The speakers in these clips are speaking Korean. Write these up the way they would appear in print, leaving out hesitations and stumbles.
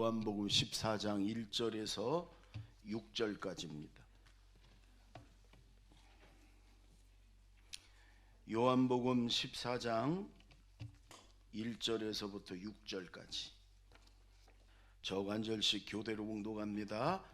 요한복음 14장 1절에서 6절까지입니다. 요한복음 14장 1절에서부터 6절까지 저관절식 교대로 봉독합니다.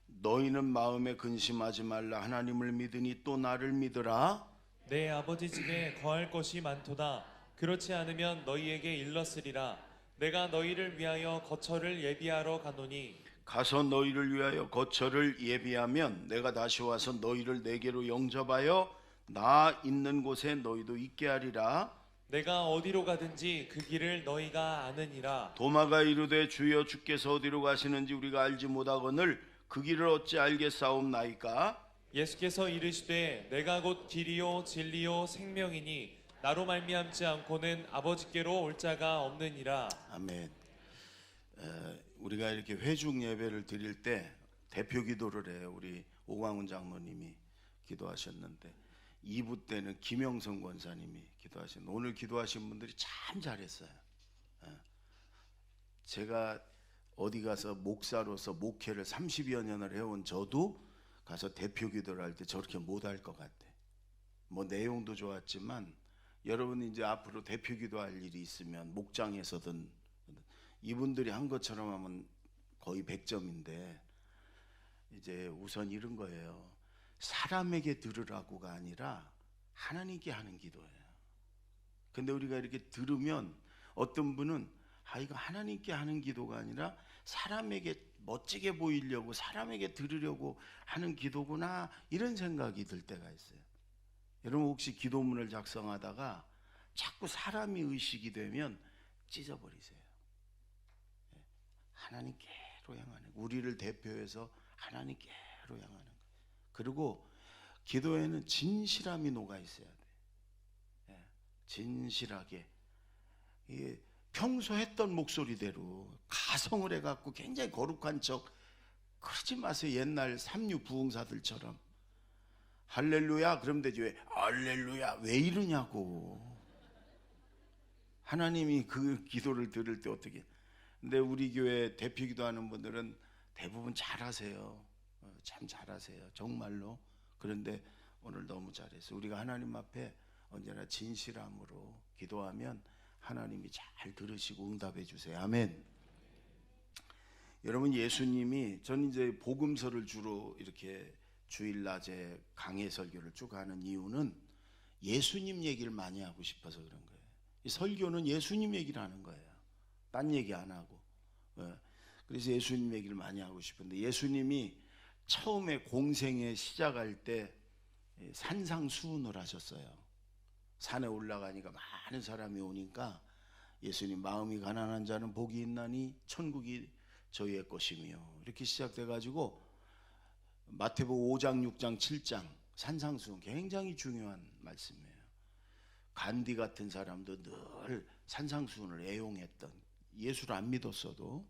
너희는 마음에 근심하지 말라. 하나님을 믿으니 또 나를 믿으라. 내 아버지 집에 거할 것이 많도다. 그렇지 않으면 너희에게 일렀으리라. 내가 너희를 위하여 거처를 예비하러 가노니 가서 너희를 위하여 거처를 예비하면 내가 다시 와서 너희를 내게로 영접하여 나 있는 곳에 너희도 있게 하리라. 내가 어디로 가든지 그 길을 너희가 아느니라. 도마가 이르되 주여 주께서 어디로 가시는지 우리가 알지 못하거늘 그 길을 어찌 알겠사옵나이까. 예수께서 이르시되 내가 곧 길이요 진리요 생명이니 나로 말미암지 않고는 아버지께로 올 자가 없느니라. 아멘. 우리가 이렇게 회중 예배를 드릴 때 대표 기도를 해요. 우리 오광훈 장로님이 기도하셨는데 2부 때는 김영성 권사님이 기도하셨는데 오늘 기도하신 분들이 참 잘했어요. 제가 어디 가서 목사로서 목회를 30여 년을 해온 저도 가서 대표 기도를 할 때 저렇게 못할 것 같아. 뭐 내용도 좋았지만 여러분이 이제 앞으로 대표 기도할 일이 있으면 목장에서든 이분들이 한 것처럼 하면 거의 100점인데 이제 우선 이런 거예요. 사람에게 들으라고가 아니라 하나님께 하는 기도예요. 근데 우리가 이렇게 들으면 어떤 분은 이거 하나님께 하는 기도가 아니라 사람에게 멋지게 보이려고 사람에게 들으려고 하는 기도구나 이런 생각이 들 때가 있어요. 여러분 혹시 기도문을 작성하다가 자꾸 사람이 의식이 되면 찢어버리세요. 하나님께로 향하는, 우리를 대표해서 하나님께로 향하는 거. 그리고 기도에는 진실함이 녹아 있어야 돼. 진실하게 평소 했던 목소리대로 가성을 해갖고 굉장히 거룩한 척 그러지 마세요. 옛날 삼류 부흥사들처럼 할렐루야 그러면 되지 왜 할렐루야 왜 이러냐고. 하나님이 그 기도를 들을 때 어떻게. 근데 우리 교회 대표 기도하는 분들은 대부분 잘하세요. 참 잘하세요 정말로. 그런데 오늘 너무 잘했어요. 우리가 하나님 앞에 언제나 진실함으로 기도하면 하나님이 잘 들으시고 응답해 주세요. 아멘. 여러분 예수님이, 저는 이제 복음서를 주로 이렇게 주일 낮에 강해 설교를 쭉 하는 이유는 예수님 얘기를 많이 하고 싶어서 그런 거예요. 이 설교는 예수님 얘기를 하는 거예요. 딴 얘기 안 하고. 그래서 예수님 얘기를 많이 하고 싶은데 예수님이 처음에 공생에 시작할 때 산상수훈을 하셨어요. 산에 올라가니까 많은 사람이 오니까 예수님 마음이 가난한 자는 복이 있나니 천국이 저희의 것이며 이렇게 시작돼 가지고 마태복음 5장 6장 7장 산상수훈 굉장히 중요한 말씀이에요. 간디 같은 사람도 늘 산상수훈을 애용했던, 예수를 안 믿었어도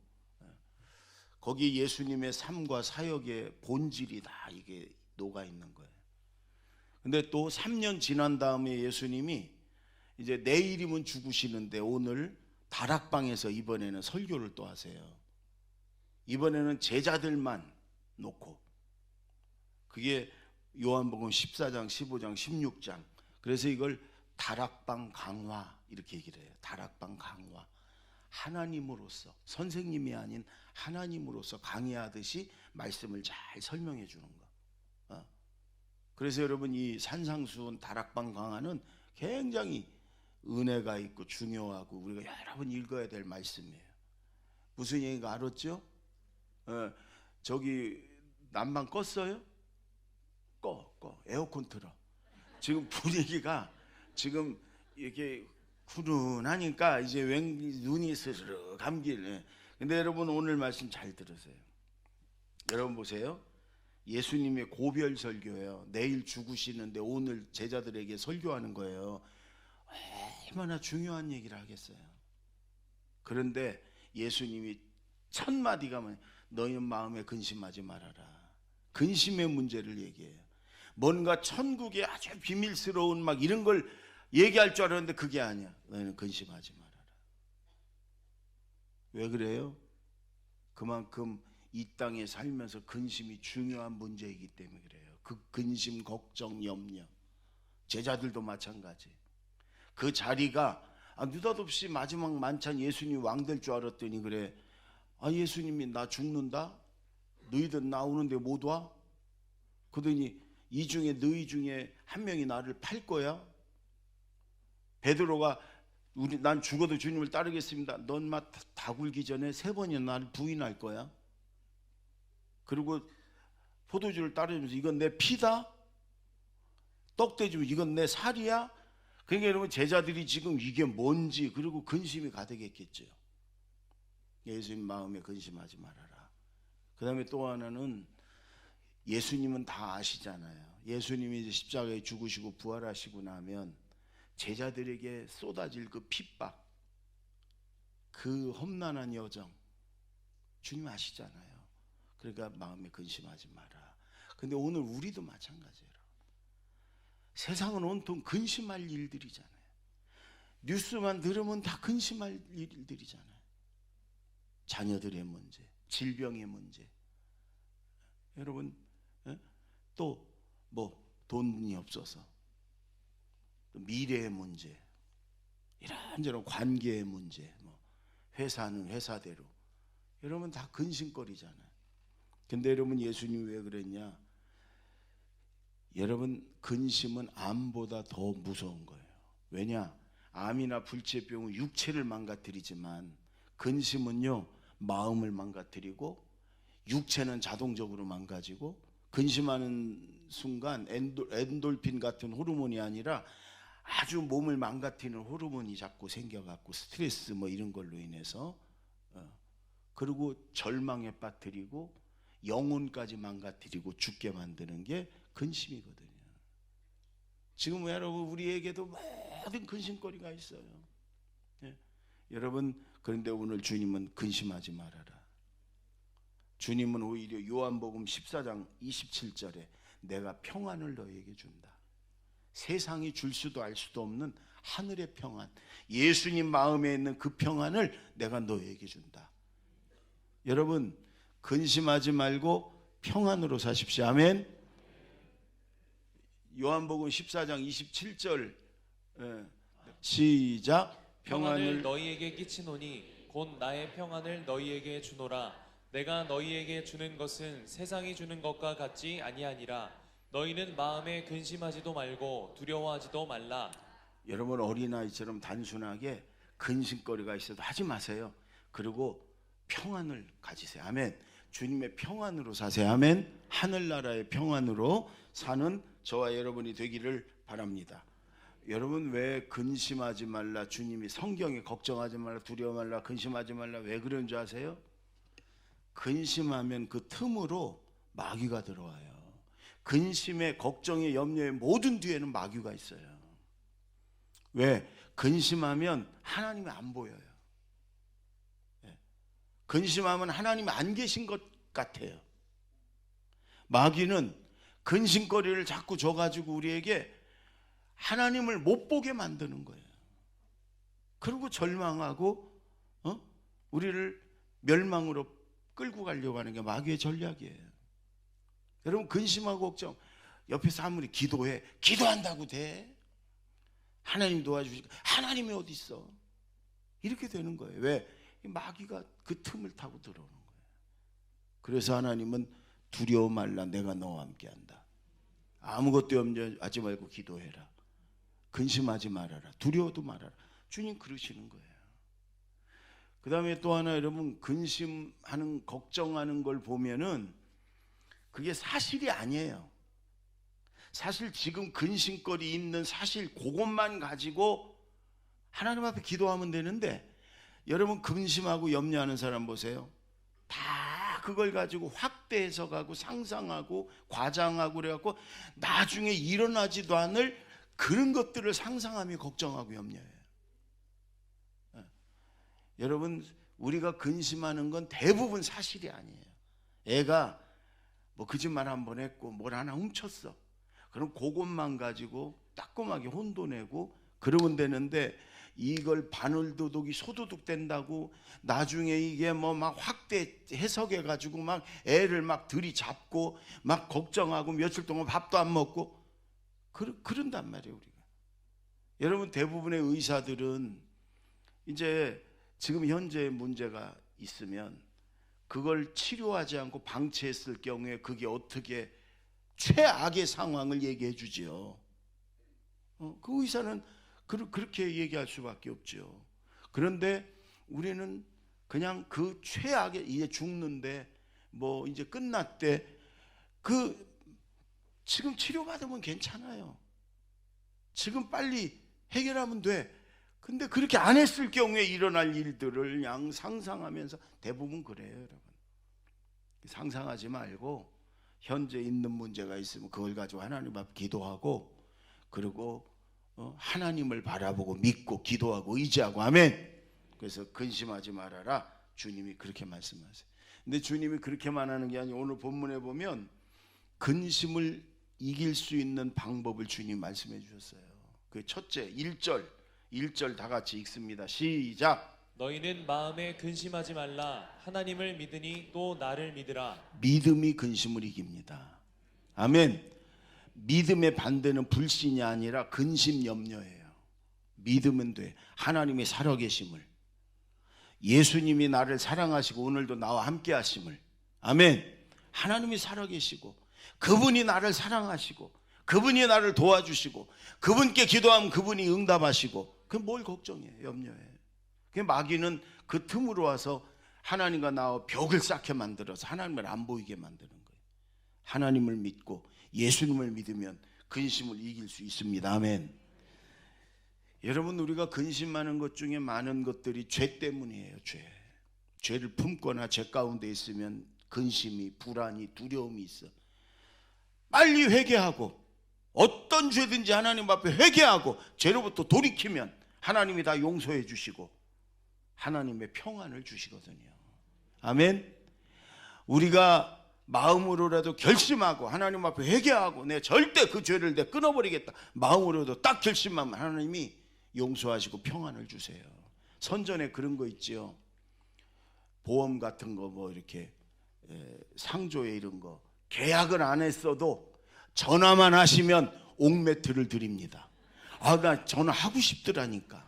거기 예수님의 삶과 사역의 본질이 다 이게 녹아 있는 거예요. 근데 또 3년 지난 다음에 예수님이 이제 내일이면 죽으시는데 오늘 다락방에서 이번에는 설교를 또 하세요. 이번에는 제자들만 놓고, 그게 요한복음 14장 15장 16장. 그래서 이걸 다락방 강화 이렇게 얘기를 해요. 다락방 강화. 하나님으로서, 선생님이 아닌 하나님으로서 강의하듯이 말씀을 잘 설명해 주는 거. 그래서 여러분 이 산상수훈 다락방 강화는 굉장히 은혜가 있고 중요하고 우리가 여러 번 읽어야 될 말씀이에요. 무슨 얘기가 알았죠? 저기 난방 껐어요? 꺼 에어컨 틀어. 지금 분위기가 지금 이렇게 훈훈하니까 이제 눈이 스르르 감길. 근데 여러분 오늘 말씀 잘 들으세요. 여러분 보세요. 예수님의 고별 설교예요. 내일 죽으시는데 오늘 제자들에게 설교하는 거예요. 얼마나 중요한 얘기를 하겠어요. 그런데 예수님이 첫 마디가 뭐냐? 너희는 마음에 근심하지 말아라. 근심의 문제를 얘기해요. 뭔가 천국의 아주 비밀스러운 막 이런 걸 얘기할 줄 알았는데 그게 아니야. 너희는 근심하지 말아라. 왜 그래요? 그만큼 이 땅에 살면서 근심이 중요한 문제이기 때문에 그래요. 그 근심, 걱정, 염려. 제자들도 마찬가지. 그 자리가 느닷없이 마지막 만찬 예수님이 왕 될 줄 알았더니 그래. 예수님이 나 죽는다? 너희들 나오는데 못 와? 그러더니 이 중에 너희 중에 한 명이 나를 팔 거야? 베드로가 난 죽어도 주님을 따르겠습니다. 넌 막 다 굴기 전에 3번이나 나를 부인할 거야. 그리고 포도주를 따르면서 이건 내 피다? 떡 떼주면 이건 내 살이야? 그러니까 여러분 제자들이 지금 이게 뭔지 그리고 근심이 가득했겠죠. 예수님 마음에 근심하지 말아라. 그 다음에 또 하나는 예수님은 다 아시잖아요. 예수님이 이제 십자가에 죽으시고 부활하시고 나면 제자들에게 쏟아질 그 핍박, 그 험난한 여정 주님 아시잖아요. 그러니까 마음에 근심하지 마라. 근데 오늘 우리도 마찬가지예요. 세상은 온통 근심할 일들이잖아요. 뉴스만 들으면 다 근심할 일들이잖아요. 자녀들의 문제, 질병의 문제. 여러분 또 뭐 돈이 없어서 또 미래의 문제, 이런저런 관계의 문제, 뭐 회사는 회사대로 여러분 다 근심거리잖아요. 근데 여러분 예수님이 왜 그랬냐? 여러분 근심은 암보다 더 무서운 거예요. 왜냐? 암이나 불치병은 육체를 망가뜨리지만 근심은요 마음을 망가뜨리고 육체는 자동적으로 망가지고 근심하는 순간 엔돌핀 같은 호르몬이 아니라 아주 몸을 망가뜨리는 호르몬이 자꾸 생겨갖고 스트레스 뭐 이런 걸로 인해서 그리고 절망에 빠뜨리고 영혼까지 망가뜨리고 죽게 만드는 게 근심이거든요. 지금 여러분 우리에게도 모든 근심거리가 있어요. 여러분 그런데 오늘 주님은 근심하지 말아라. 주님은 오히려 요한복음 14장 27절에 내가 평안을 너에게 준다. 세상이 줄 수도 알 수도 없는 하늘의 평안, 예수님 마음에 있는 그 평안을 내가 너에게 준다. 여러분 근심하지 말고 평안으로 사십시오. 아멘. 요한복음 14장 27절 시작. 평안을 너희에게 끼치노니 곧 나의 평안을 너희에게 주노라. 내가 너희에게 주는 것은 세상이 주는 것과 같지 아니하니라. 너희는 마음에 근심하지도 말고 두려워하지도 말라. 여러분 어린아이처럼 단순하게 근심거리가 있어도 하지 마세요. 그리고 평안을 가지세요. 아멘. 주님의 평안으로 사세요. 아멘. 하늘나라의 평안으로 사는 저와 여러분이 되기를 바랍니다. 여러분 왜 근심하지 말라, 주님이 성경에 걱정하지 말라, 두려워 말라, 근심하지 말라 왜 그런 줄 아세요? 근심하면 그 틈으로 마귀가 들어와요. 근심에 걱정에 염려에 모든 뒤에는 마귀가 있어요. 왜? 근심하면 하나님이 안 보여요. 근심하면 하나님이 안 계신 것 같아요. 마귀는 근심거리를 자꾸 줘가지고 우리에게 하나님을 못 보게 만드는 거예요. 그리고 절망하고 우리를 멸망으로 끌고 가려고 하는 게 마귀의 전략이에요. 여러분 근심하고 걱정 옆에서 아무리 기도해, 기도한다고 돼? 하나님 도와주시고 하나님이 어디 있어? 이렇게 되는 거예요. 왜? 마귀가 그 틈을 타고 들어오는 거예요. 그래서 하나님은 두려워 말라, 내가 너와 함께한다. 아무것도 염려하지 말고 기도해라. 근심하지 말아라. 두려워도 말아라. 주님 그러시는 거예요. 그 다음에 또 하나 여러분 근심하는 걱정하는 걸 보면은 그게 사실이 아니에요. 사실 지금 근심거리 있는 사실 그것만 가지고 하나님 앞에 기도하면 되는데 여러분 근심하고 염려하는 사람 보세요. 다 그걸 가지고 확대해서 가고 상상하고 과장하고 그래갖고 나중에 일어나지도 않을 그런 것들을 상상하며 걱정하고 염려해요. 여러분 우리가 근심하는 건 대부분 사실이 아니에요. 애가 뭐 거짓말 한 번 했고 뭘 하나 훔쳤어. 그럼 그것만 가지고 따끔하게 혼돈내고 그러면 되는데 이걸 바늘도둑이 소도둑 된다고 나중에 이게 뭐 막 확대 해석해 가지고 막 애를 막 들이잡고 막 걱정하고 며칠 동안 밥도 안 먹고 그런단 말이에요. 우리가 여러분, 대부분의 의사들은 이제 지금 현재 문제가 있으면 그걸 치료하지 않고 방치했을 경우에 그게 어떻게 최악의 상황을 얘기해 주지요. 그 의사는 그렇게 얘기할 수밖에 없죠. 그런데 우리는 그냥 그 최악의, 이제 죽는데 뭐 이제 끝났대, 지금 치료받으면 괜찮아요. 지금 빨리 해결하면 돼. 근데 그렇게 안 했을 경우에 일어날 일들을 그냥 상상하면서, 대부분 그래요, 여러분. 상상하지 말고 현재 있는 문제가 있으면 그걸 가지고 하나님 앞 기도하고, 그리고 하나님을 바라보고 믿고 기도하고 의지하고, 아멘. 그래서 근심하지 말아라, 주님이 그렇게 말씀하세요. 근데 주님이 그렇게만 하는 게 아니고 오늘 본문에 보면 근심을 이길 수 있는 방법을 주님 말씀해 주셨어요. 그 첫째 1절 다 같이 읽습니다. 시작. 너희는 마음에 근심하지 말라. 하나님을 믿으니 또 나를 믿으라. 믿음이 근심을 이깁니다. 아멘. 믿음의 반대는 불신이 아니라 근심, 염려예요. 믿으면 돼. 하나님이 살아계심을, 예수님이 나를 사랑하시고 오늘도 나와 함께 하심을, 아멘. 하나님이 살아계시고 그분이 나를 사랑하시고 그분이 나를 도와주시고 그분께 기도하면 그분이 응답하시고, 그게 뭘 걱정해, 염려해. 마귀는 그 틈으로 와서 하나님과 나와 벽을 쌓게 만들어서 하나님을 안 보이게 만드는 거예요. 하나님을 믿고 예수님을 믿으면 근심을 이길 수 있습니다. 아멘. 여러분, 우리가 근심하는 것 중에 많은 것들이 죄 때문이에요. 죄를 품거나 죄 가운데 있으면 근심이, 불안이, 두려움이 있어. 빨리 회개하고 어떤 죄든지 하나님 앞에 회개하고 죄로부터 돌이키면 하나님이 다 용서해 주시고 하나님의 평안을 주시거든요. 아멘. 우리가 마음으로라도 결심하고 하나님 앞에 회개하고 내 절대 그 죄를 내 끊어버리겠다, 마음으로도 딱 결심하면 하나님이 용서하시고 평안을 주세요. 선전에 그런 거 있죠. 보험 같은 거 뭐 이렇게 상조에 이런 거 계약을 안 했어도 전화만 하시면 옥매트를 드립니다. 아, 나 전화하고 싶더라니까.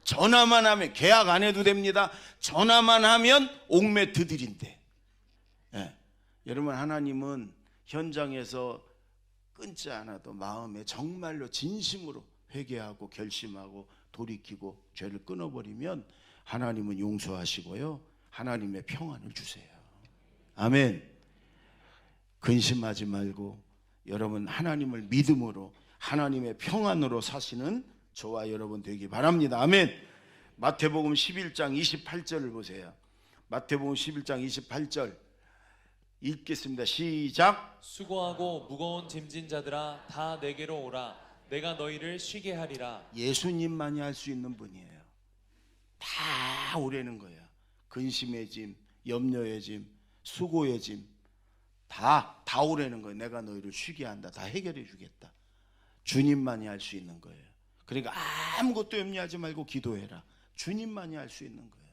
전화만 하면, 계약 안 해도 됩니다. 전화만 하면 옥매트 드린대. 여러분, 하나님은 현장에서 끊지 않아도 마음에 정말로 진심으로 회개하고 결심하고 돌이키고 죄를 끊어버리면 하나님은 용서하시고요, 하나님의 평안을 주세요. 아멘. 근심하지 말고 여러분, 하나님을 믿음으로 하나님의 평안으로 사시는 저와 여러분 되기 바랍니다. 아멘. 마태복음 11장 28절을 보세요. 마태복음 11장 28절 읽겠습니다. 시작. 수고하고 무거운 짐진 자들아 다 내게로 오라. 내가 너희를 쉬게 하리라. 예수님만이 할 수 있는 분이에요. 다 오라는 거예요. 근심의 짐, 염려의 짐, 수고의 짐 다 오라는 거예요. 내가 너희를 쉬게 한다. 다 해결해 주겠다. 주님만이 할 수 있는 거예요. 그러니까 아무것도 염려하지 말고 기도해라. 주님만이 할 수 있는 거예요.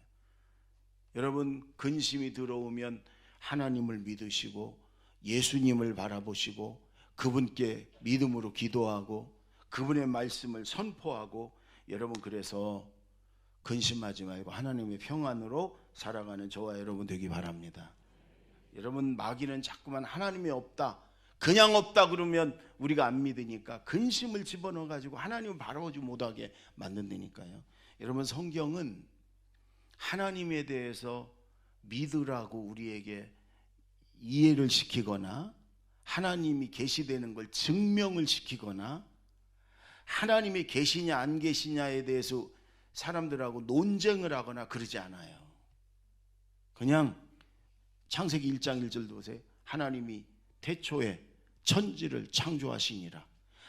여러분, 근심이 들어오면 하나님을 믿으시고 예수님을 바라보시고 그분께 믿음으로 기도하고 그분의 말씀을 선포하고, 여러분, 그래서 근심하지 말고 하나님의 평안으로 살아가는 저와 여러분 되기 바랍니다. 여러분, 마귀는 자꾸만 하나님이 없다, 그냥 없다 그러면 우리가 안 믿으니까 근심을 집어넣어 가지고 하나님을 바라보지 못하게 만든다니까요. 여러분, 성경은 하나님에 대해서 믿으라고 우리에게 이해를 시키거나 하나님이 계시되는 걸 증명을 시키거나 하나님이 계시냐 안 계시냐에 대해서 사람들하고 논쟁을 하거나 그러지 않아요. 그냥 창세기 1장 1절도 보세요. 하나님이 태초에 천지를 창조하시니라.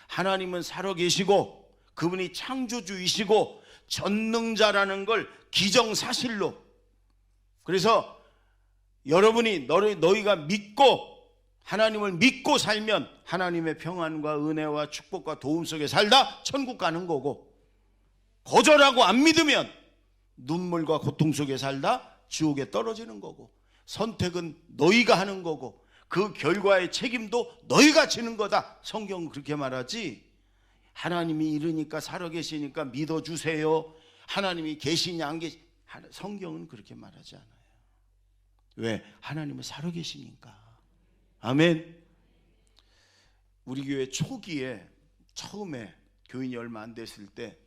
하나님은 살아계시고 그분이 창조주이시고 전능자라는 걸 기정사실로, 그래서 여러분이 너희가 믿고 하나님을 믿고 살면 하나님의 평안과 은혜와 축복과 도움 속에 살다 천국 가는 거고, 거절하고 안 믿으면 눈물과 고통 속에 살다 지옥에 떨어지는 거고, 선택은 너희가 하는 거고 그 결과의 책임도 너희가 지는 거다. 성경은 그렇게 말하지. 하나님이 이러니까 살아계시니까 믿어주세요, 하나님이 계시냐 안 계시, 성경은 그렇게 말하지 않아요. 왜? 하나님은 살아계시니까. 아멘. 우리 교회 초기에 처음에 교인이 얼마 안 됐을 때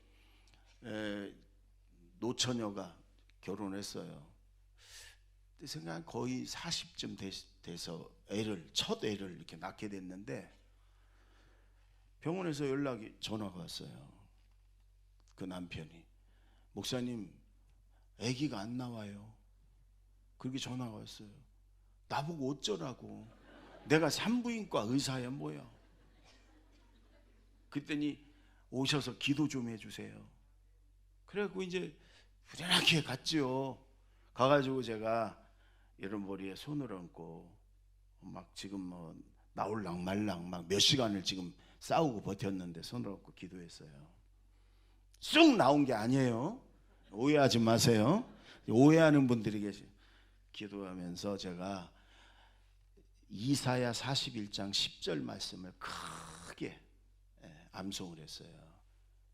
노처녀가 결혼했어요. 생각 거의 40쯤 돼서 첫 애를 이렇게 낳게 됐는데 병원에서 전화가 왔어요. 그 남편이, 목사님 아기가 안 나와요. 그렇게 전화가 왔어요. 나보고 어쩌라고. 내가 산부인과 의사야 뭐야. 그랬더니 오셔서 기도 좀 해주세요. 그래갖고 이제 부지런하게 갔죠. 가가지고 제가 이런 머리에 손을 얹고 막 지금 뭐 나올랑 말랑 막 몇 시간을 지금 싸우고 버텼는데 손을 얹고 기도했어요. 쑥 나온 게 아니에요. 오해하지 마세요. 오해하는 분들이 계시. 기도하면서 제가 이사야 41장 10절 말씀을 크게 암송을 했어요.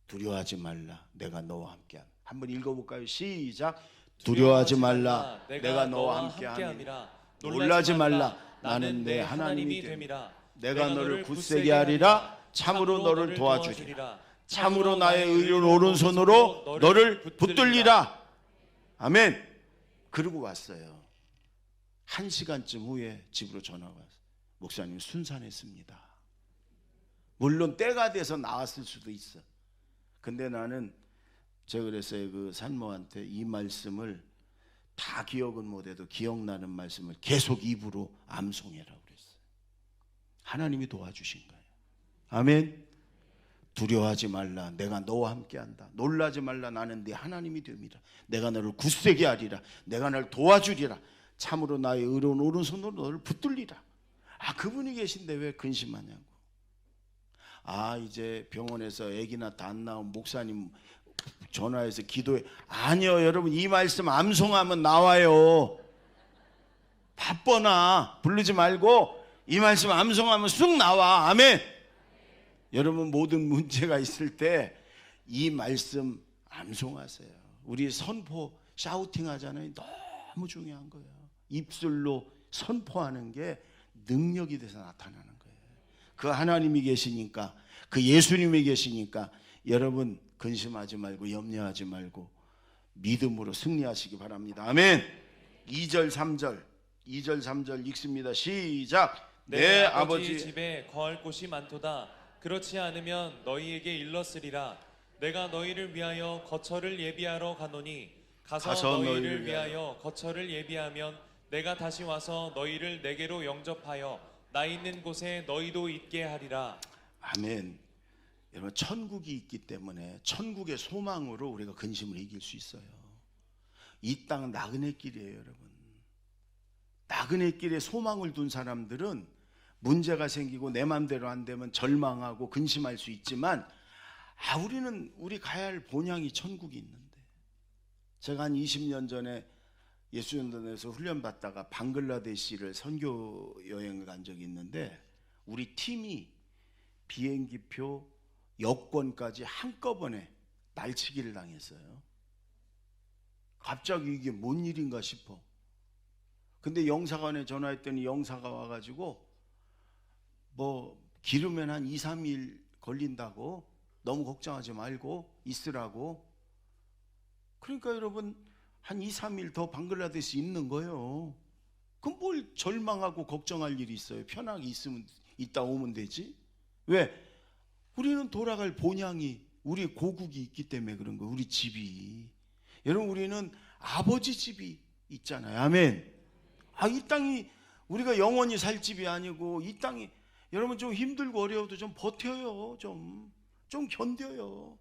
두려워하지 말라, 내가 너와 함께함. 한번 읽어볼까요? 시작. 두려워하지 말라, 내가 너와 함께함이라. 놀라지 말라, 나는 내 하나님이 됨이라. 내가 너를 굳세게 하리라. 참으로 너를 도와주리라. 참으로 나의 의로운 오른손으로 너를 붙들리라. 아멘. 그러고 왔어요. 1시간쯤 후에 집으로 전화가 왔어요. 목사님 순산했습니다. 물론 때가 돼서 나왔을 수도 있어. 근데 나는 제가 그랬어요. 그 산모한테 이 말씀을 다 기억은 못해도 기억나는 말씀을 계속 입으로 암송해라고 그랬어요. 하나님이 도와주신 거예요. 아멘. 두려워하지 말라, 내가 너와 함께한다. 놀라지 말라, 나는 네 하나님이 됨이라. 내가 너를 굳세게 하리라. 내가 너를 도와주리라. 참으로 나의 의로운 오른손으로 너를 붙들리라. 그분이 계신데 왜 근심하냐고. 이제 병원에서 아기 낳다 안 나온 목사님 전화해서 기도해. 아니요 여러분, 이 말씀 암송하면 나와요. 바쁘나 부르지 말고 이 말씀 암송하면 쑥 나와. 아멘. 여러분, 모든 문제가 있을 때 이 말씀 암송하세요. 우리 선포 샤우팅 하잖아요. 너무 중요한 거예요. 입술로 선포하는 게 능력이 돼서 나타나는 거예요. 그 하나님이 계시니까, 그 예수님이 계시니까 여러분 근심하지 말고 염려하지 말고 믿음으로 승리하시기 바랍니다. 아멘. 2절 3절 읽습니다. 시작. 내 아버지 집에 거할 곳이 많도다. 그렇지 않으면 너희에게 일렀으리라. 내가 너희를 위하여 거처를 예비하러 가노니 가서 너희를 위하여 거처를 예비하면 내가 다시 와서 너희를 내게로 영접하여 나 있는 곳에 너희도 있게 하리라. 아멘. 여러분, 천국이 있기 때문에 천국의 소망으로 우리가 근심을 이길 수 있어요. 이 땅은 나그네 길이에요. 여러분, 나그네 길에 소망을 둔 사람들은 문제가 생기고 내 맘대로 안 되면 절망하고 근심할 수 있지만 우리 가야 할 본향이 천국이 있는데. 제가 한 20년 전에 예수연단에서 훈련받다가 방글라데시를 선교 여행을 간 적이 있는데 우리 팀이 비행기표 여권까지 한꺼번에 날치기를 당했어요. 갑자기 이게 뭔 일인가 싶어. 근데 영사관에 전화했더니 영사가 와가지고 뭐 기르면 한 2, 3일 걸린다고, 너무 걱정하지 말고 있으라고. 그러니까 여러분, 한 2, 3일 더 방글라데시 있는 거예요. 그럼 뭘 절망하고 걱정할 일이 있어요. 편하게 있다 오면 되지. 왜? 우리는 돌아갈 본향이, 우리 고국이 있기 때문에 그런 거예요. 우리 집이. 여러분, 우리는 아버지 집이 있잖아요. 아멘. 이 땅이 우리가 영원히 살 집이 아니고, 이 땅이 여러분 좀 힘들고 어려워도 좀 버텨요. 좀 견뎌요.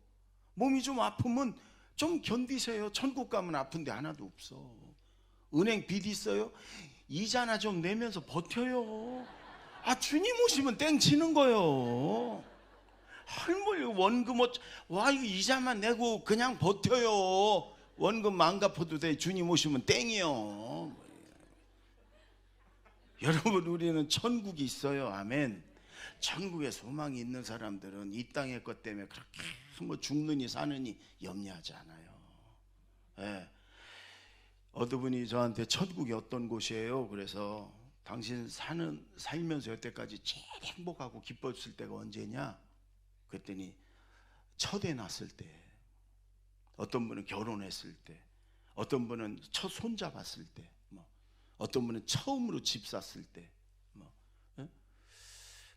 몸이 좀 아프면 좀 견디세요. 천국 가면 아픈 데 하나도 없어. 은행 빚 있어요? 이자나 좀 내면서 버텨요. 주님 오시면 땡치는 거예요. 할머니 원금 와 이거 이자만 내고 그냥 버텨요. 원금 안 갚아도 돼. 주님 오시면 땡이요. 여러분 우리는 천국이 있어요. 아멘. 천국에 소망이 있는 사람들은 이 땅의 것 때문에 그렇게 뭐 죽느니 사느니 염려하지 않아요. 예. 어떤 분이 저한테 천국이 어떤 곳이에요? 그래서 당신 살면서 여태까지 제일 행복하고 기뻤을 때가 언제냐? 그랬더니 첫 애 낳았을 때, 어떤 분은 결혼했을 때, 어떤 분은 첫 손자 봤을 때, 뭐 어떤 분은 처음으로 집 샀을 때,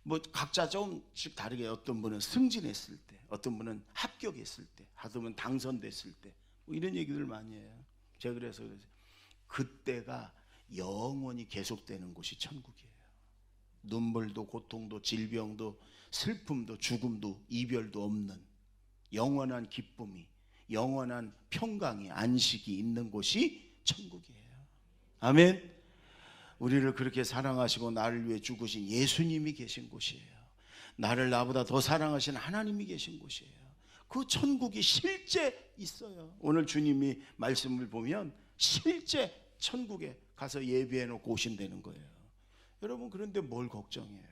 뭐 각자 조금씩 다르게 어떤 분은 승진했을 때, 어떤 분은 합격했을 때, 어떤 분은 당선됐을 때, 뭐 이런 얘기들 많이 해요. 제가 그래서 그때가 영원히 계속되는 곳이 천국이에요. 눈물도 고통도 질병도 슬픔도 죽음도 이별도 없는 영원한 기쁨이, 영원한 평강이, 안식이 있는 곳이 천국이에요. 아멘. 우리를 그렇게 사랑하시고 나를 위해 죽으신 예수님이 계신 곳이에요. 나를 나보다 더 사랑하신 하나님이 계신 곳이에요. 그 천국이 실제 있어요. 오늘 주님이 말씀을 보면 실제 천국에 가서 예배해 놓고 오신다는 거예요. 여러분 그런데 뭘 걱정해요?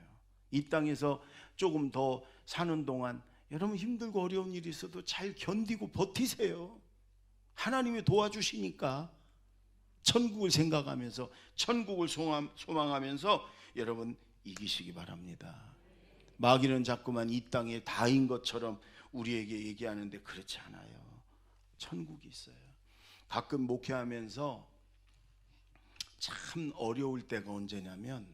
이 땅에서 조금 더 사는 동안 여러분 힘들고 어려운 일이 있어도 잘 견디고 버티세요. 하나님이 도와주시니까. 천국을 생각하면서 천국을 소망하면서 여러분 이기시기 바랍니다. 마귀는 자꾸만 이 땅에 다인 것처럼 우리에게 얘기하는데 그렇지 않아요. 천국이 있어요. 가끔 목회하면서 참 어려울 때가 언제냐면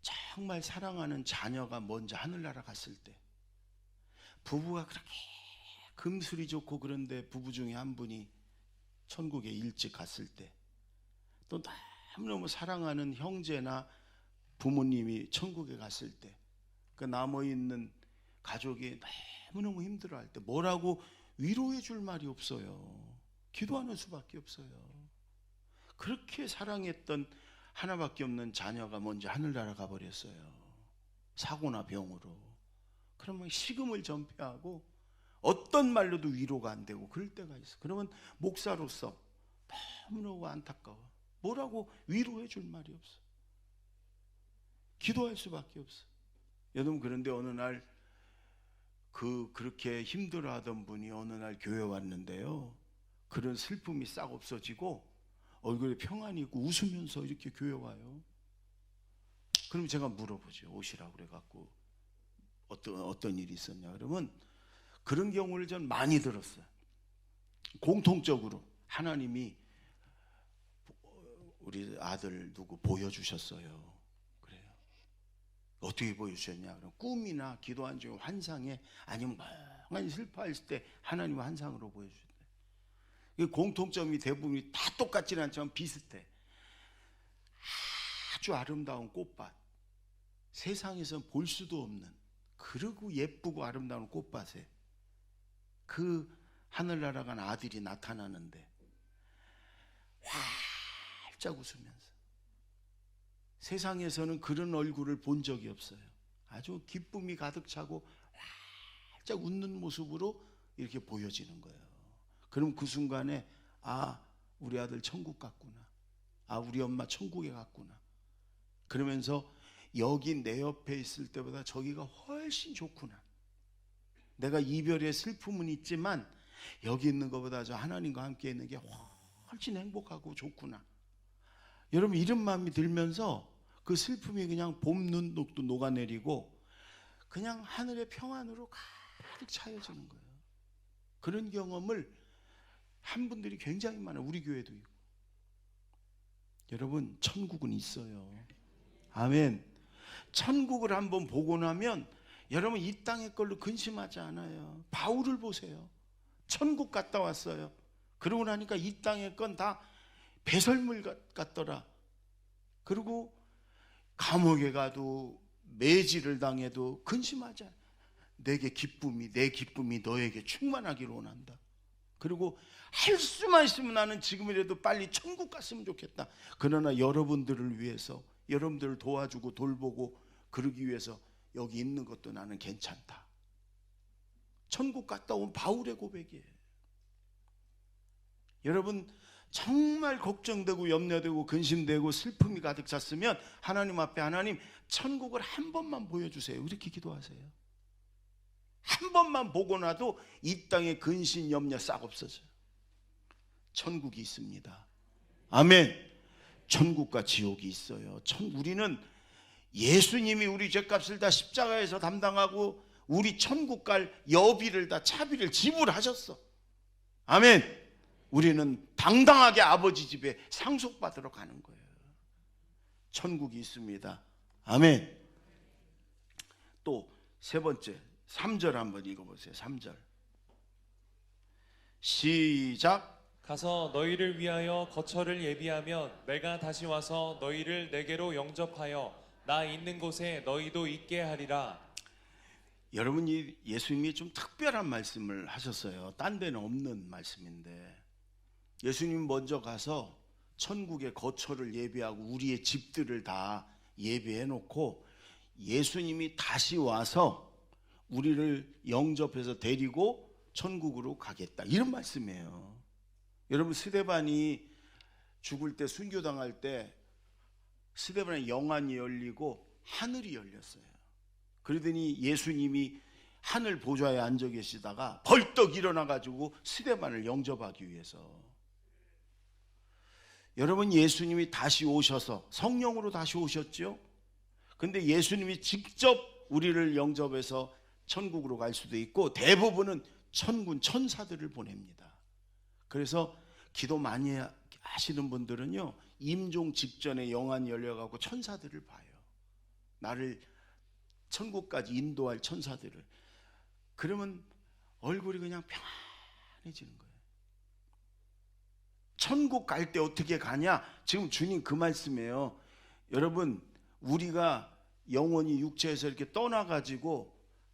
정말 사랑하는 자녀가 먼저 하늘나라 갔을 때, 부부가 그렇게 금술이 좋고 그런데 부부 중에 한 분이 천국에 일찍 갔을 때, 또 너무너무 사랑하는 형제나 부모님이 천국에 갔을 때, 그 남아있는 가족이 너무너무 힘들어할 때 뭐라고 위로해 줄 말이 없어요. 기도하는 수밖에 없어요. 그렇게 사랑했던 하나밖에 없는 자녀가 먼저 하늘나라 가버렸어요. 사고나 병으로. 그러면 식음을 전폐하고 어떤 말로도 위로가 안 되고 그럴 때가 있어. 그러면 목사로서 너무너무 안타까워. 뭐라고 위로해 줄 말이 없어. 기도할 수밖에 없어. 여러분 그런데 어느 날 그렇게 힘들어하던 분이 어느 날 교회 왔는데요, 그런 슬픔이 싹 없어지고 얼굴에 평안이 있고 웃으면서 이렇게 교회 와요. 그럼 제가 물어보죠. 오시라고 그래갖고 어떤 일이 있었냐 그러면 그런 경우를 전 많이 들었어요. 공통적으로 하나님이 우리 아들 누구 보여주셨어요. 그래요. 어떻게 보여주셨냐 그럼 꿈이나 기도한 중 환상에, 아니면 멍하니 슬퍼할 때 하나님 환상으로 보여주셨대. 공통점이 대부분이 다 똑같지는 않지만 비슷해. 아주 아름다운 꽃밭, 세상에서 볼 수도 없는 그리고 예쁘고 아름다운 꽃밭에 그 하늘나라 간 아들이 나타나는데 활짝 웃으면서, 세상에서는 그런 얼굴을 본 적이 없어요. 아주 기쁨이 가득 차고 활짝 웃는 모습으로 이렇게 보여지는 거예요. 그럼 그 순간에 우리 아들 천국 갔구나, 우리 엄마 천국에 갔구나, 그러면서 여기 내 옆에 있을 때보다 저기가 훨씬 좋구나, 내가 이별의 슬픔은 있지만 여기 있는 것보다 저 하나님과 함께 있는 게 훨씬 행복하고 좋구나. 여러분 이런 마음이 들면서 그 슬픔이 그냥 봄 눈독도 녹아내리고 그냥 하늘의 평안으로 가득 차여지는 거예요. 그런 경험을 한 분들이 굉장히 많아요. 우리 교회도 있고. 여러분 천국은 있어요. 아멘. 천국을 한번 보고 나면 여러분 이 땅의 걸로 근심하지 않아요. 바울을 보세요. 천국 갔다 왔어요. 그러고 나니까 이 땅의 건 다 배설물 같더라. 그리고 감옥에 가도 매질을 당해도 근심하지 않아요. 내 기쁨이 너에게 충만하기를 원한다. 그리고 할 수만 있으면 나는 지금이라도 빨리 천국 갔으면 좋겠다. 그러나 여러분들을 위해서, 여러분들을 도와주고 돌보고 그러기 위해서 여기 있는 것도 나는 괜찮다. 천국 갔다 온 바울의 고백이에요. 여러분 정말 걱정되고 염려되고 근심되고 슬픔이 가득 찼으면 하나님 앞에 하나님 천국을 한 번만 보여주세요. 이렇게 기도하세요. 한 번만 보고 나도 이 땅의 근심 염려 싹 없어져요. 천국이 있습니다. 아멘. 천국과 지옥이 있어요. 우리는 예수님이 우리 죄값을 다 십자가에서 담당하고 우리 천국 갈 여비를 다 차비를 지불하셨어. 아멘. 우리는 당당하게 아버지 집에 상속받으러 가는 거예요. 천국이 있습니다. 아멘. 또 세 번째 3절 한번 읽어보세요. 3절 시작. 가서 너희를 위하여 거처를 예비하면 내가 다시 와서 너희를 내게로 영접하여 나 있는 곳에 너희도 있게 하리라. 여러분이 예수님이 좀 특별한 말씀을 하셨어요. 딴 데는 없는 말씀인데 예수님 먼저 가서 천국의 거처를 예비하고 우리의 집들을 다 예비해 놓고 예수님이 다시 와서 우리를 영접해서 데리고 천국으로 가겠다, 이런 말씀이에요. 여러분 스데반이 죽을 때 순교당할 때 스데반의 영안이 열리고 하늘이 열렸어요. 그러더니 예수님이 하늘 보좌에 앉아 계시다가 벌떡 일어나 가지고 스데반을 영접하기 위해서, 여러분 예수님이 다시 오셔서 성령으로 다시 오셨죠. 근데 예수님이 직접 우리를 영접해서 천국으로 갈 수도 있고 대부분은 천군 천사들을 보냅니다. 그래서 기도 많이 하시는 분들은요 임종 직전에 영안이 열려가고 천사들을 봐요. 나를 천국까지 인도할 천사들을. 그러면 얼굴이 그냥 평안해지는 거예요. 천국 갈 때 어떻게 가냐? 지금 주님 그 말씀이에요. 여러분 우리가 영원히 육체에서 이렇게 떠나가지고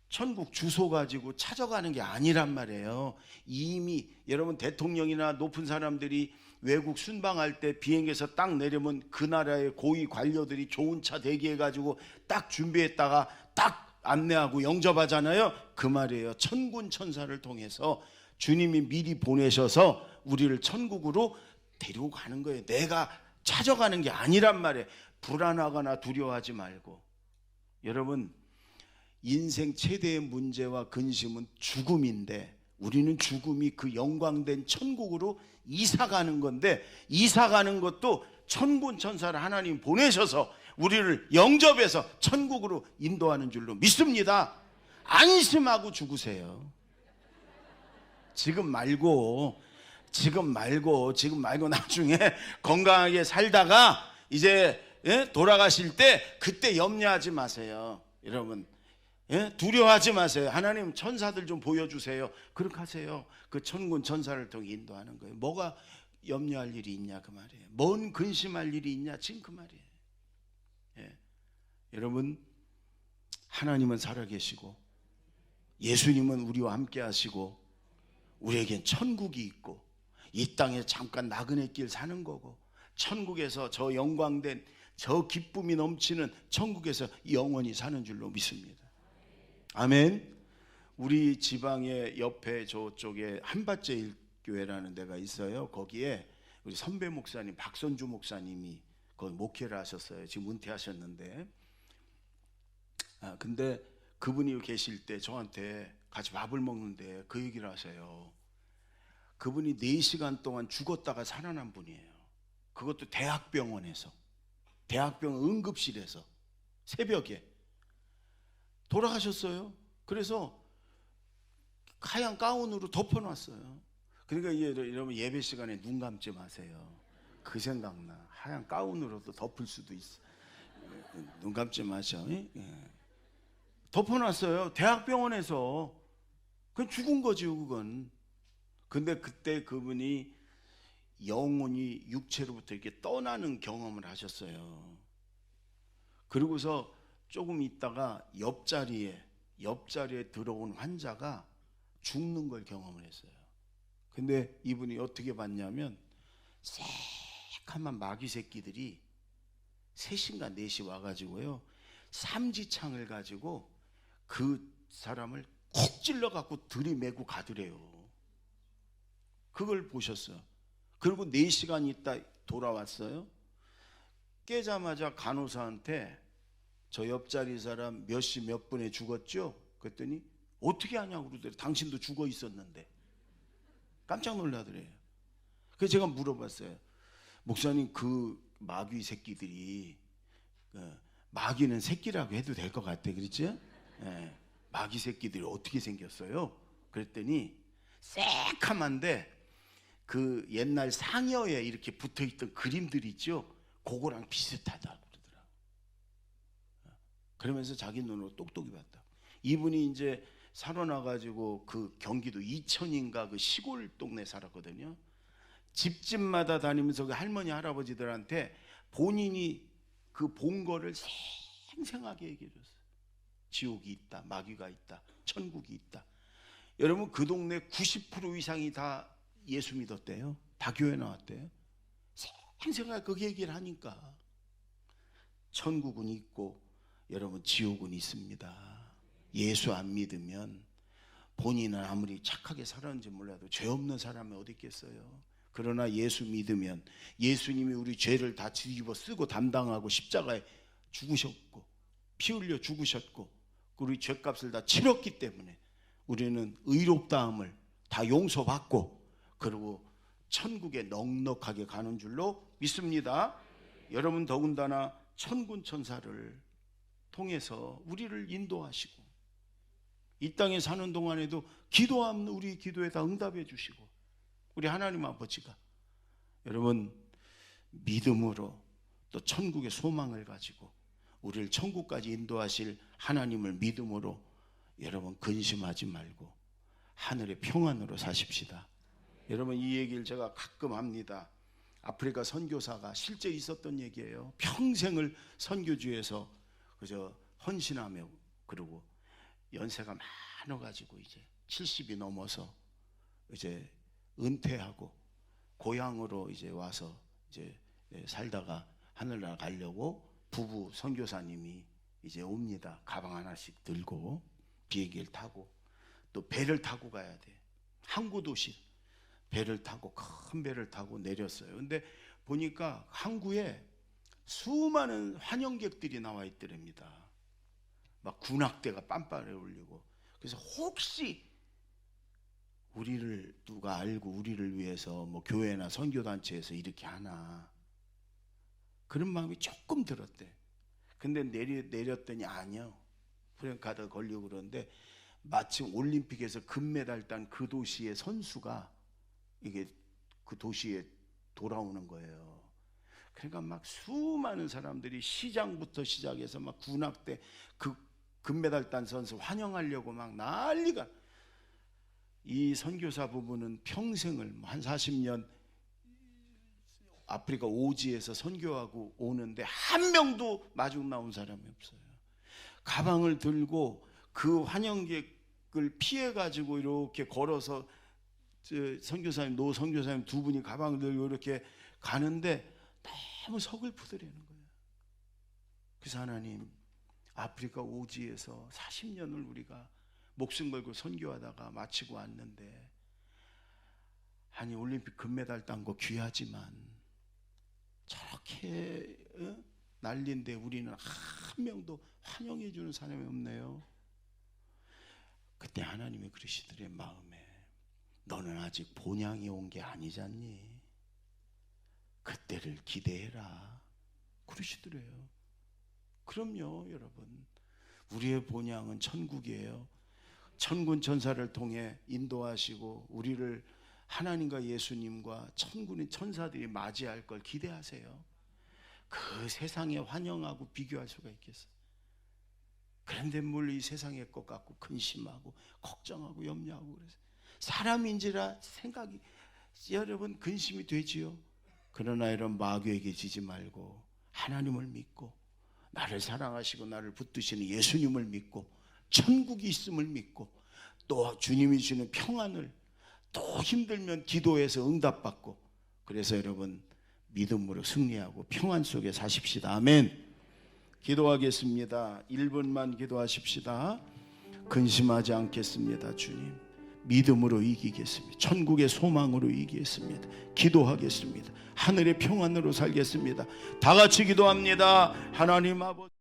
천국 주소 가지고 찾아가는 게 아니란 말이에요. 이미 여러분 대통령이나 높은 사람들이 외국 순방할 때 비행기에서 딱 내리면 그 나라의 고위 관료들이 좋은 차 대기해가지고 딱 준비했다가 딱 안내하고 영접하잖아요. 그 말이에요. 천군 천사를 통해서 주님이 미리 보내셔서 우리를 천국으로 데리고 가는 거예요. 내가 찾아가는 게 아니란 말이에요. 불안하거나 두려워하지 말고. 여러분 인생 최대의 문제와 근심은 죽음인데 우리는 죽음이 그 영광된 천국으로 이사가는 건데, 이사가는 것도 천군 천사를 하나님 보내셔서 우리를 영접해서 천국으로 인도하는 줄로 믿습니다. 안심하고 죽으세요. 지금 말고 나중에 건강하게 살다가 이제 돌아가실 때 그때 염려하지 마세요. 여러분 두려워하지 마세요. 하나님 천사들 좀 보여주세요. 그렇게 하세요. 그 천군 천사를 통해 인도하는 거예요. 뭐가 염려할 일이 있냐 그 말이에요. 뭔 근심할 일이 있냐 지금 그 말이에요. 여러분 하나님은 살아계시고 예수님은 우리와 함께 하시고 우리에겐 천국이 있고 이 땅에 잠깐 나그네 길 사는 거고 천국에서 저 영광된 저 기쁨이 넘치는 천국에서 영원히 사는 줄로 믿습니다. 아멘. 우리 지방의 옆에 저쪽에 한밭제일교회라는 데가 있어요. 거기에 우리 선배 목사님 박선주 목사님이 거기 목회를 하셨어요. 지금 은퇴하셨는데 근데 그분이 계실 때 저한테 같이 밥을 먹는데 그 얘기를 하세요. 그분이 4시간 동안 죽었다가 살아난 분이에요. 그것도 대학병원에서, 대학병원 응급실에서 새벽에 돌아가셨어요. 그래서 하얀 가운으로 덮어놨어요. 그러니까 여러분 예배 시간에 눈 감지 마세요. 그 생각나. 하얀 가운으로도 덮을 수도 있어. 눈 감지 마셔. 덮어놨어요. 대학병원에서. 그건 죽은 거지요, 그건. 근데 그때 그분이 영혼이 육체로부터 이렇게 떠나는 경험을 하셨어요. 그러고서 조금 있다가 옆자리에 들어온 환자가 죽는 걸 경험을 했어요. 근데 이분이 어떻게 봤냐면 새카만 마귀 새끼들이 3시인가 4시 와가지고요 삼지창을 가지고 그 사람을 콕 찔러갖고 들이매고 가더래요. 그걸 보셨어요. 그리고 4시간 있다 돌아왔어요. 깨자마자 간호사한테 저 옆자리 사람 몇 시 몇 분에 죽었죠? 그랬더니 어떻게 하냐고 그러더래요. 당신도 죽어 있었는데. 깜짝 놀라더래요. 그래서 제가 물어봤어요. 목사님, 그 마귀 새끼들이, 마귀는 새끼라고 해도 될 것 같아, 그렇죠? 예, 마귀 새끼들이 어떻게 생겼어요? 그랬더니 새카만데 그 옛날 상여에 이렇게 붙어있던 그림들 있죠? 그거랑 비슷하다고 그러더라고요. 그러면서 자기 눈으로 똑똑히 봤다. 이분이 이제 살아나가지고 그 경기도 이천인가 그 시골 동네 살았거든요. 집집마다 다니면서 그 할머니 할아버지들한테 본인이 그 본 거를 생생하게 얘기해 줬어요. 지옥이 있다, 마귀가 있다, 천국이 있다. 여러분, 그 동네 90% 이상이 다 예수 믿었대요. 다 교회 나왔대요. 생생하게 그 얘기를 하니까 천국은 있고 여러분 지옥은 있습니다. 예수 안 믿으면 본인은 아무리 착하게 살았는지 몰라도 죄 없는 사람이 어디 있겠어요. 그러나 예수 믿으면 예수님이 우리 죄를 다 뒤집어 쓰고 담당하고 십자가에 죽으셨고 피 흘려 죽으셨고 우리 죄값을 다 치렀기 때문에 우리는 의롭다함을 다 용서받고 그리고 천국에 넉넉하게 가는 줄로 믿습니다. 여러분, 더군다나 천군 천사를 통해서 우리를 인도하시고 이 땅에 사는 동안에도 기도하면 우리 기도에 다 응답해 주시고 우리 하나님 아버지가 여러분 믿음으로 또 천국의 소망을 가지고 우리를 천국까지 인도하실 하나님을 믿음으로 여러분 근심하지 말고 하늘의 평안으로 사십시다. 여러분, 이 얘기를 제가 가끔 합니다. 아프리카 선교사가 실제 있었던 얘기예요. 평생을 선교주에서 그저 헌신하며 그러고 연세가 많아가지고 이제 70이 넘어서 이제 은퇴하고 고향으로 이제 와서 이제 살다가 하늘나라 가려고 부부 선교사님이 이제 옵니다. 가방 하나씩 들고 비행기를 타고 또 배를 타고 가야 돼. 항구 도시 배를 타고 큰 배를 타고 내렸어요. 근데 보니까 항구에 수많은 환영객들이 나와 있더랍니다. 막 군악대가 빤빤히 울리고. 그래서 혹시 우리를 누가 알고 우리를 위해서 뭐 교회나 선교단체에서 이렇게 하나 그런 마음이 조금 들었대. 근데 내렸더니 아니요. 프랭카드 걸리고 그러는데 마침 올림픽에서 금메달 딴 그 도시의 선수가 이게 그 도시에 돌아오는 거예요. 그러니까 막 수많은 사람들이 시장부터 시작해서 막 군악대 그 금메달 딴 선수 환영하려고 막 난리가. 이 선교사 부부는 평생을 한 40년 아프리카 오지에서 선교하고 오는데 한 명도 마중 나온 사람이 없어요. 가방을 들고 그 환영객을 피해 가지고 이렇게 걸어서 선교사님 노 선교사님 두 분이 가방을 들고 이렇게 가는데 너무 서글프더라는 거예요. 그래서 하나님, 아프리카 오지에서 40년을 우리가 목숨 걸고 선교하다가 마치고 왔는데 아니 올림픽 금메달 딴 거 귀하지만 저렇게 난리인데 우리는 한 명도 환영해 주는 사람이 없네요. 그때 하나님이 그러시더래. 마음에 너는 아직 본향이 온 게 아니잖니. 그때를 기대해라 그러시더래요. 그럼요 여러분, 우리의 본향은 천국이에요. 천군 천사를 통해 인도하시고 우리를 하나님과 예수님과 천군의 천사들이 맞이할 걸 기대하세요. 그 세상에 환영하고 비교할 수가 있겠어요? 그런데 뭘 이 세상의 것 갖고 근심하고 걱정하고 염려하고 그래서 사람인지라 생각이 여러분 근심이 되지요. 그러나 이런 마귀에게 지지 말고 하나님을 믿고 나를 사랑하시고 나를 붙드시는 예수님을 믿고 천국이 있음을 믿고 또 주님이 주는 평안을 또 힘들면 기도해서 응답받고 그래서 여러분 믿음으로 승리하고 평안 속에 사십시다. 아멘. 기도하겠습니다. 1분만 기도하십시다. 근심하지 않겠습니다. 주님, 믿음으로 이기겠습니다. 천국의 소망으로 이기겠습니다. 기도하겠습니다. 하늘의 평안으로 살겠습니다. 다 같이 기도합니다. 하나님 아버지.